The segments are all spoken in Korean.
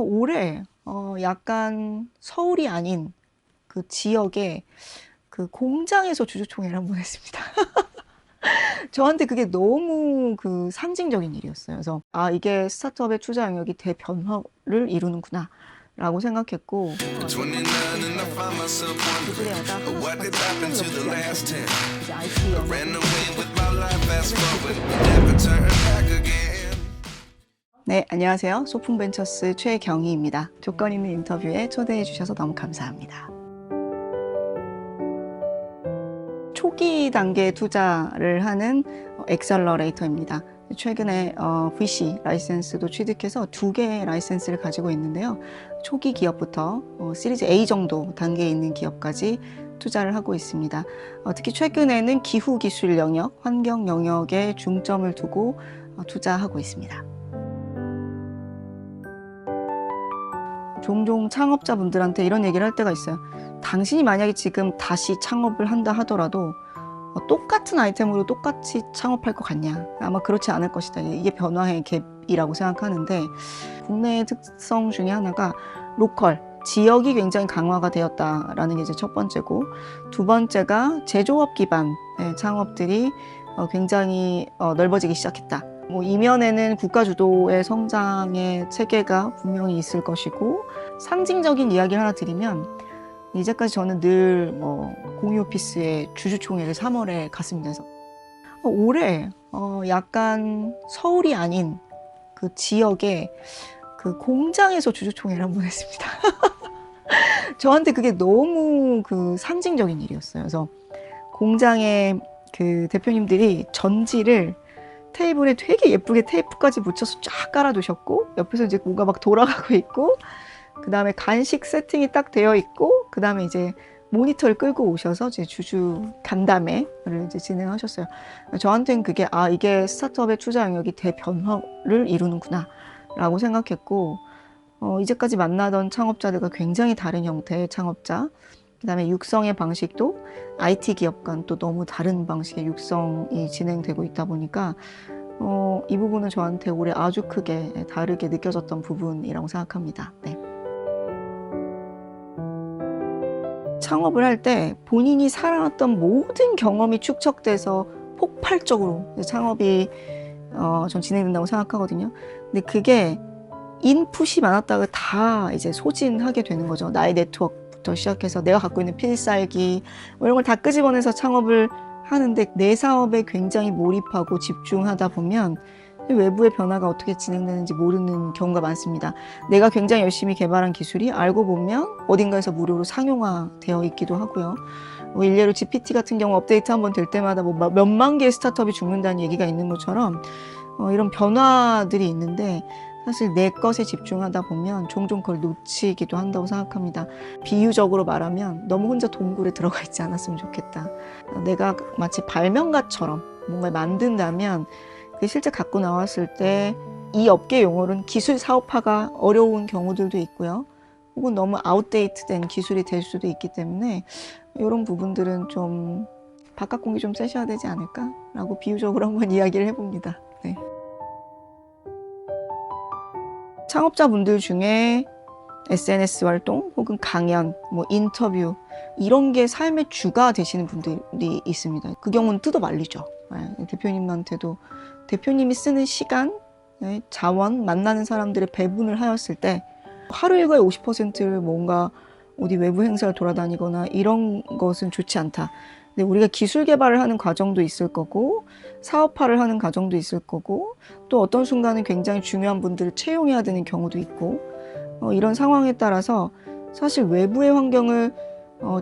올해 약간 서울이 아닌 그 지역에 그 공장에서 주주총회를 한번 했습니다. 저한테 그게 너무 그 상징적인 일이었어요. 그래서 아, 이게 스타트업의 투자 영역이 대변화를 이루는구나 라고 생각했고, 구글에다가 하고 싶은 책을 넣지 않고 이제 IT 네, 안녕하세요. 소풍벤처스 최경희입니다. 조건 있는 인터뷰에 초대해 주셔서 너무 감사합니다. 초기 단계 투자를 하는 엑셀러레이터입니다. 최근에 VC 라이센스도 취득해서 2개의 라이센스를 가지고 있는데요. 초기 기업부터 시리즈 A 정도 단계에 있는 기업까지 투자를 하고 있습니다. 특히 최근에는 기후 기술 영역, 환경 영역에 중점을 두고 투자하고 있습니다. 종종 창업자분들한테 이런 얘기를 할 때가 있어요. 당신이 만약에 지금 다시 창업을 한다 하더라도 똑같은 아이템으로 똑같이 창업할 것 같냐? 아마 그렇지 않을 것이다. 이게 변화의 갭이라고 생각하는데, 국내의 특성 중에 하나가 로컬, 지역이 굉장히 강화가 되었다라는 게 이제 첫 번째고, 두 번째가 제조업 기반의 창업들이 굉장히 넓어지기 시작했다. 뭐 이면에는 국가 주도의 성장의 체계가 분명히 있을 것이고, 상징적인 이야기를 하나 드리면, 이제까지 저는 늘 공유 오피스의 주주총회를 3월에 갔습니다. 그래서 올해 약간 서울이 아닌 그 지역에 그 공장에서 주주총회를 한번 했습니다. 저한테 그게 너무 그 상징적인 일이었어요. 그래서 공장의 그 대표님들이 전지를 테이블에 되게 예쁘게 테이프까지 붙여서 쫙 깔아두셨고, 옆에서 이제 뭔가 막 돌아가고 있고, 그 다음에 간식 세팅이 딱 되어 있고, 그 다음에 이제 모니터를 끌고 오셔서 이제 주주 간담회를 이제 진행하셨어요. 저한테는 그게 아, 이게 스타트업의 투자 영역이 대변화를 이루는구나 라고 생각했고, 이제까지 만나던 창업자들과 굉장히 다른 형태의 창업자, 그 다음에 육성의 방식도 IT 기업과는 또 너무 다른 방식의 육성이 진행되고 있다 보니까 이 부분은 저한테 올해 아주 크게 다르게 느껴졌던 부분이라고 생각합니다. 네. 창업을 할 때 본인이 살아왔던 모든 경험이 축적돼서 폭발적으로 창업이 전 진행된다고 생각하거든요. 근데 그게 인풋이 많았다가 다 이제 소진하게 되는 거죠. 나의 네트워크부터 시작해서 내가 갖고 있는 필살기 뭐 이런 걸 다 끄집어내서 창업을 하는데, 내 사업에 굉장히 몰입하고 집중하다 보면 외부의 변화가 어떻게 진행되는지 모르는 경우가 많습니다. 내가 굉장히 열심히 개발한 기술이 알고 보면 어딘가에서 무료로 상용화되어 있기도 하고요. 뭐 일례로 GPT 같은 경우 업데이트 한번 될 때마다 뭐 몇만 개의 스타트업이 죽는다는 얘기가 있는 것처럼 이런 변화들이 있는데, 사실 내 것에 집중하다 보면 종종 그걸 놓치기도 한다고 생각합니다. 비유적으로 말하면 너무 혼자 동굴에 들어가 있지 않았으면 좋겠다. 내가 마치 발명가처럼 뭔가를 만든다면 그게 실제 갖고 나왔을 때 이 업계 용어로는 기술 사업화가 어려운 경우들도 있고요. 혹은 너무 아웃데이트된 기술이 될 수도 있기 때문에 이런 부분들은 좀 바깥 공기 좀 쐬셔야 되지 않을까라고 비유적으로 한번 이야기를 해봅니다. 네. 창업자분들 중에 SNS 활동 혹은 강연, 뭐 인터뷰 이런 게 삶의 주가 되시는 분들이 있습니다. 그 경우는 뜯어 말리죠. 네, 대표님한테도 대표님이 쓰는 시간, 네, 자원, 만나는 사람들의 배분을 하였을 때 하루 일과의 50%를 뭔가 어디 외부 행사를 돌아다니거나 이런 것은 좋지 않다. 근데 우리가 기술 개발을 하는 과정도 있을 거고, 사업화를 하는 과정도 있을 거고, 또 어떤 순간은 굉장히 중요한 분들을 채용해야 되는 경우도 있고, 이런 상황에 따라서 사실 외부의 환경을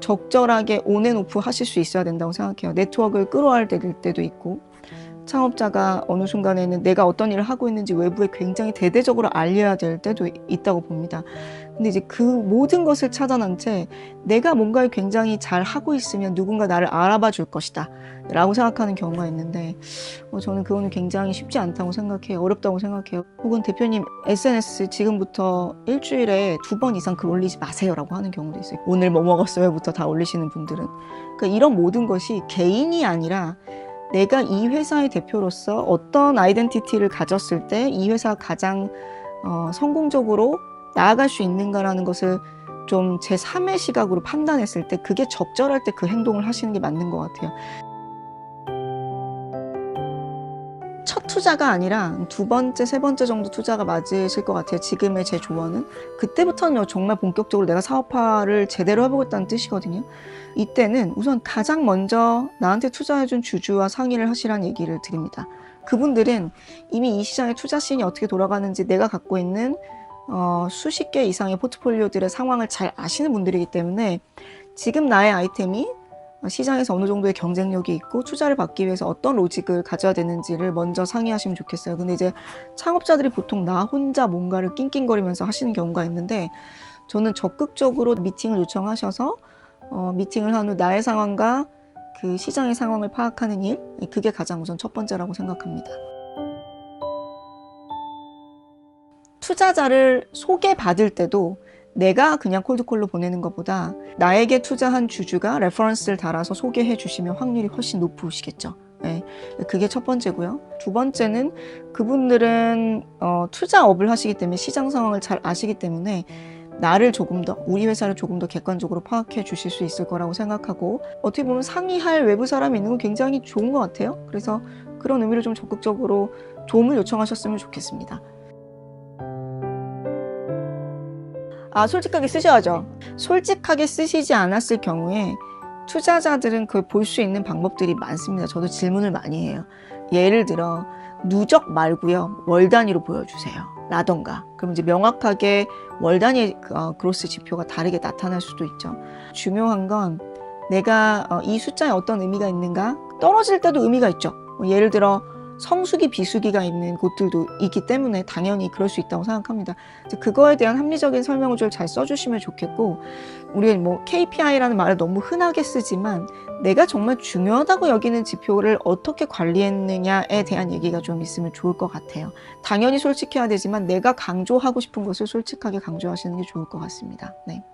적절하게 온앤오프 하실 수 있어야 된다고 생각해요. 네트워크를 끌어와야 될 때도 있고, 창업자가 어느 순간에는 내가 어떤 일을 하고 있는지 외부에 굉장히 대대적으로 알려야 될 때도 있다고 봅니다. 근데 이제 그 모든 것을 차단한 채 내가 뭔가를 굉장히 잘 하고 있으면 누군가 나를 알아봐 줄 것이다 라고 생각하는 경우가 있는데, 저는 그거는 굉장히 쉽지 않다고 생각해요. 어렵다고 생각해요. 혹은 대표님 SNS 지금부터 일주일에 2번 이상 글 올리지 마세요 라고 하는 경우도 있어요. 오늘 뭐 먹었어요 부터 다 올리시는 분들은. 그러니까 이런 모든 것이 개인이 아니라 내가 이 회사의 대표로서 어떤 아이덴티티를 가졌을 때 이 회사가 가장 성공적으로 나아갈 수 있는가라는 것을 좀 제3의 시각으로 판단했을 때 그게 적절할 때 그 행동을 하시는 게 맞는 것 같아요. 첫 투자가 아니라 두 번째, 세 번째 정도 투자가 맞으실 것 같아요. 지금의 제 조언은. 그때부터는 정말 본격적으로 내가 사업화를 제대로 해보겠다는 뜻이거든요. 이때는 우선 가장 먼저 나한테 투자해준 주주와 상의를 하시라는 얘기를 드립니다. 그분들은 이미 이 시장의 투자 씬이 어떻게 돌아가는지 내가 갖고 있는 수십 개 이상의 포트폴리오들의 상황을 잘 아시는 분들이기 때문에 지금 나의 아이템이 시장에서 어느 정도의 경쟁력이 있고 투자를 받기 위해서 어떤 로직을 가져야 되는지를 먼저 상의하시면 좋겠어요. 근데 이제 창업자들이 보통 나 혼자 뭔가를 낑낑거리면서 하시는 경우가 있는데 저는 적극적으로 미팅을 요청하셔서 미팅을 한 후 나의 상황과 그 시장의 상황을 파악하는 일, 그게 가장 우선 첫 번째라고 생각합니다. 투자자를 소개받을 때도 내가 그냥 콜드콜로 보내는 것보다 나에게 투자한 주주가 레퍼런스를 달아서 소개해 주시면 확률이 훨씬 높으시겠죠. 네, 그게 첫 번째고요. 두 번째는 그분들은 투자업을 하시기 때문에 시장 상황을 잘 아시기 때문에 나를 조금 더, 우리 회사를 조금 더 객관적으로 파악해 주실 수 있을 거라고 생각하고 어떻게 보면 상의할 외부 사람이 있는 건 굉장히 좋은 것 같아요. 그래서 그런 의미로 좀 적극적으로 도움을 요청하셨으면 좋겠습니다. 솔직하게 쓰셔야죠. 솔직하게 쓰시지 않았을 경우에 투자자들은 그걸 볼 수 있는 방법들이 많습니다. 저도 질문을 많이 해요. 예를 들어 누적 말고요, 월 단위로 보여주세요 라던가. 그럼 이제 명확하게 월 단위 그로스 지표가 다르게 나타날 수도 있죠. 중요한 건 내가 이 숫자에 어떤 의미가 있는가, 떨어질 때도 의미가 있죠. 예를 들어 성수기, 비수기가 있는 곳들도 있기 때문에 당연히 그럴 수 있다고 생각합니다. 그거에 대한 합리적인 설명을 좀 잘 써주시면 좋겠고, 우리 뭐 KPI라는 말을 너무 흔하게 쓰지만 내가 정말 중요하다고 여기는 지표를 어떻게 관리했느냐에 대한 얘기가 좀 있으면 좋을 것 같아요. 당연히 솔직해야 되지만 내가 강조하고 싶은 것을 솔직하게 강조하시는 게 좋을 것 같습니다. 네.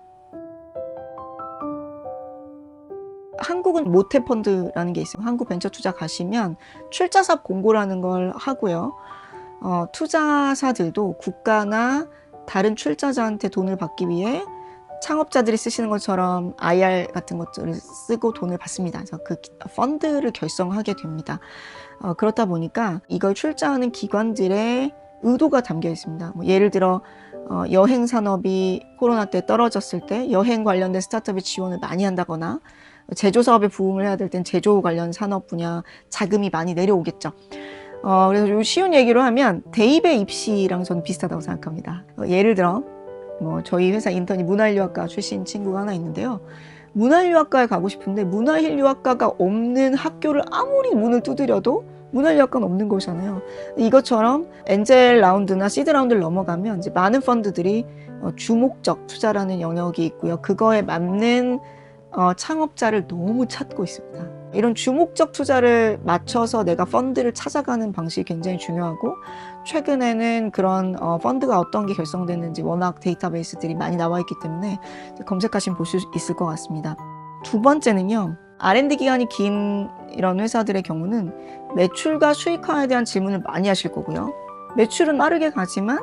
한국은 모태펀드라는 게 있어요. 한국 벤처 투자 가시면 출자삽 공고라는 걸 하고요. 투자사들도 국가나 다른 출자자한테 돈을 받기 위해 창업자들이 쓰시는 것처럼 IR 같은 것들을 쓰고 돈을 받습니다. 그래서 그 펀드를 결성하게 됩니다. 그렇다 보니까 이걸 출자하는 기관들의 의도가 담겨 있습니다. 뭐 예를 들어 여행 산업이 코로나 때 떨어졌을 때 여행 관련된 스타트업에 지원을 많이 한다거나, 제조 사업에 부음을 해야 될 땐 제조 관련 산업 분야 자금이 많이 내려오겠죠. 그래서 좀 쉬운 얘기로 하면 대입의 입시랑 저는 비슷하다고 생각합니다. 예를 들어 저희 회사 인턴이 문화인류학과 출신 친구가 하나 있는데요. 문화인류학과에 가고 싶은데 문화인류학과가 없는 학교를 아무리 문을 두드려도 문화인류학과는 없는 거잖아요. 이것처럼 엔젤 라운드나 시드 라운드를 넘어가면 이제 많은 펀드들이 주목적 투자라는 영역이 있고요. 그거에 맞는 창업자를 너무 찾고 있습니다. 이런 주목적 투자를 맞춰서 내가 펀드를 찾아가는 방식이 굉장히 중요하고, 최근에는 그런 펀드가 어떤 게 결성됐는지 워낙 데이터베이스들이 많이 나와 있기 때문에 검색하시면 볼 수 있을 것 같습니다. 두 번째는요, R&D 기간이 긴 이런 회사들의 경우는 매출과 수익화에 대한 질문을 많이 하실 거고요. 매출은 빠르게 가지만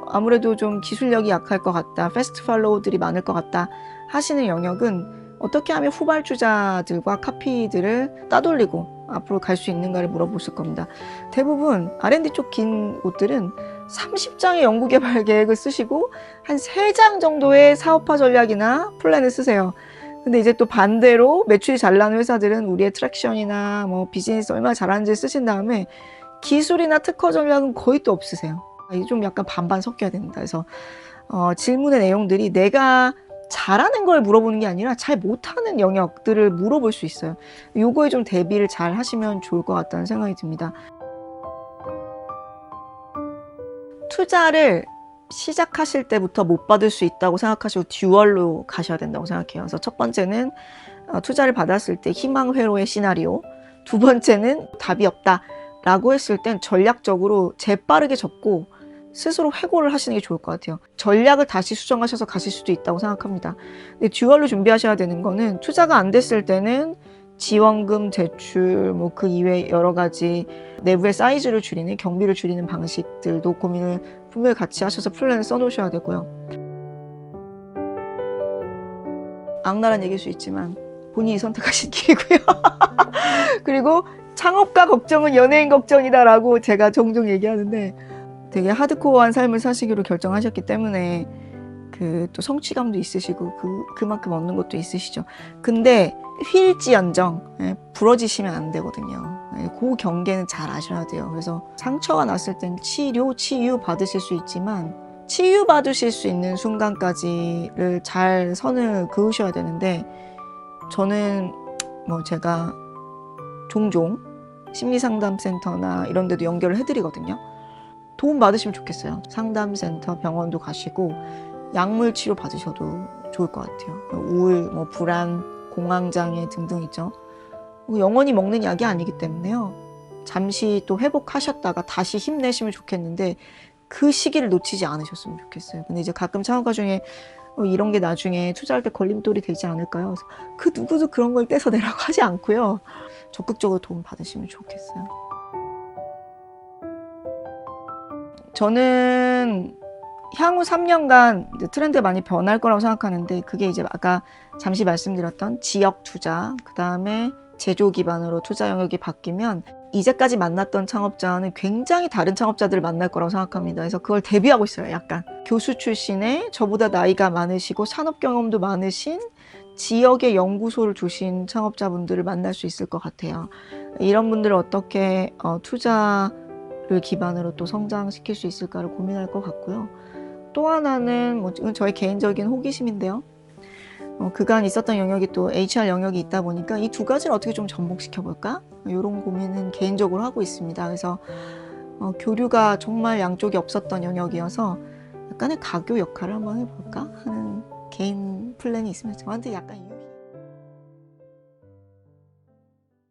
아무래도 좀 기술력이 약할 것 같다, 패스트 팔로우들이 많을 것 같다 하시는 영역은 어떻게 하면 후발주자들과 카피들을 따돌리고 앞으로 갈 수 있는가를 물어보실 겁니다. 대부분 R&D 쪽 긴 곳들은 30장의 연구개발 계획을 쓰시고 한 3장 정도의 사업화 전략이나 플랜을 쓰세요. 근데 이제 또 반대로 매출이 잘 나는 회사들은 우리의 트랙션이나 뭐 비즈니스 얼마나 잘하는지 쓰신 다음에 기술이나 특허 전략은 거의 또 없으세요. 이게 좀 약간 반반 섞여야 됩니다. 그래서 질문의 내용들이 내가 잘하는 걸 물어보는 게 아니라 잘 못하는 영역들을 물어볼 수 있어요. 요거에 좀 대비를 잘 하시면 좋을 것 같다는 생각이 듭니다. 투자를 시작하실 때부터 못 받을 수 있다고 생각하시고 듀얼로 가셔야 된다고 생각해요. 그래서 첫 번째는 투자를 받았을 때 희망 회로의 시나리오, 두 번째는 답이 없다 라고 했을 땐 전략적으로 재빠르게 접고 스스로 회고를 하시는 게 좋을 것 같아요. 전략을 다시 수정하셔서 가실 수도 있다고 생각합니다. 근데 듀얼로 준비하셔야 되는 거는 투자가 안 됐을 때는 지원금, 대출, 뭐 그 이외 여러 가지 내부의 사이즈를 줄이는, 경비를 줄이는 방식들도 고민을 분명히 같이 하셔서 플랜을 써놓으셔야 되고요. 악랄한 얘기일 수 있지만 본인이 선택하신 길이고요. 그리고 창업가 걱정은 연예인 걱정이다라고 제가 종종 얘기하는데, 되게 하드코어한 삶을 사시기로 결정하셨기 때문에 그 또 성취감도 있으시고 그만큼 얻는 것도 있으시죠. 근데 휠지언정 부러지시면 안 되거든요. 그 경계는 잘 아셔야 돼요. 그래서 상처가 났을 땐 치유 받으실 수 있지만 치유 받으실 수 있는 순간까지를 잘 선을 그으셔야 되는데, 저는 뭐 제가 종종 심리상담센터나 이런 데도 연결을 해드리거든요. 도움 받으시면 좋겠어요. 상담센터, 병원도 가시고 약물 치료 받으셔도 좋을 것 같아요. 우울, 뭐 불안, 공황장애 등등 있죠. 영원히 먹는 약이 아니기 때문에요. 잠시 또 회복하셨다가 다시 힘내시면 좋겠는데 그 시기를 놓치지 않으셨으면 좋겠어요. 근데 이제 가끔 창업가 중에 이런 게 나중에 투자할 때 걸림돌이 되지 않을까요? 그래서 그 누구도 그런 걸 떼서내라고 하지 않고요. 적극적으로 도움 받으시면 좋겠어요. 저는 향후 3년간 이제 트렌드가 많이 변할 거라고 생각하는데, 그게 이제 아까 잠시 말씀드렸던 지역 투자, 그 다음에 제조 기반으로 투자 영역이 바뀌면 이제까지 만났던 창업자는 굉장히 다른 창업자들을 만날 거라고 생각합니다. 그래서 그걸 대비하고 있어요. 약간 교수 출신의, 저보다 나이가 많으시고 산업 경험도 많으신, 지역의 연구소를 두신 창업자분들을 만날 수 있을 것 같아요. 이런 분들을 어떻게 투자를 기반으로 또 성장시킬 수 있을까를 고민할 것 같고요. 또 하나는 뭐 저의 개인적인 호기심인데요. 그간 있었던 영역이 또 HR 영역이 있다 보니까 이 두 가지를 어떻게 좀 접목시켜 볼까? 이런 고민은 개인적으로 하고 있습니다. 그래서 교류가 정말 양쪽이 없었던 영역이어서 약간의 가교 역할을 한번 해볼까 하는 개인 플랜이 있습니다. 저한테 약간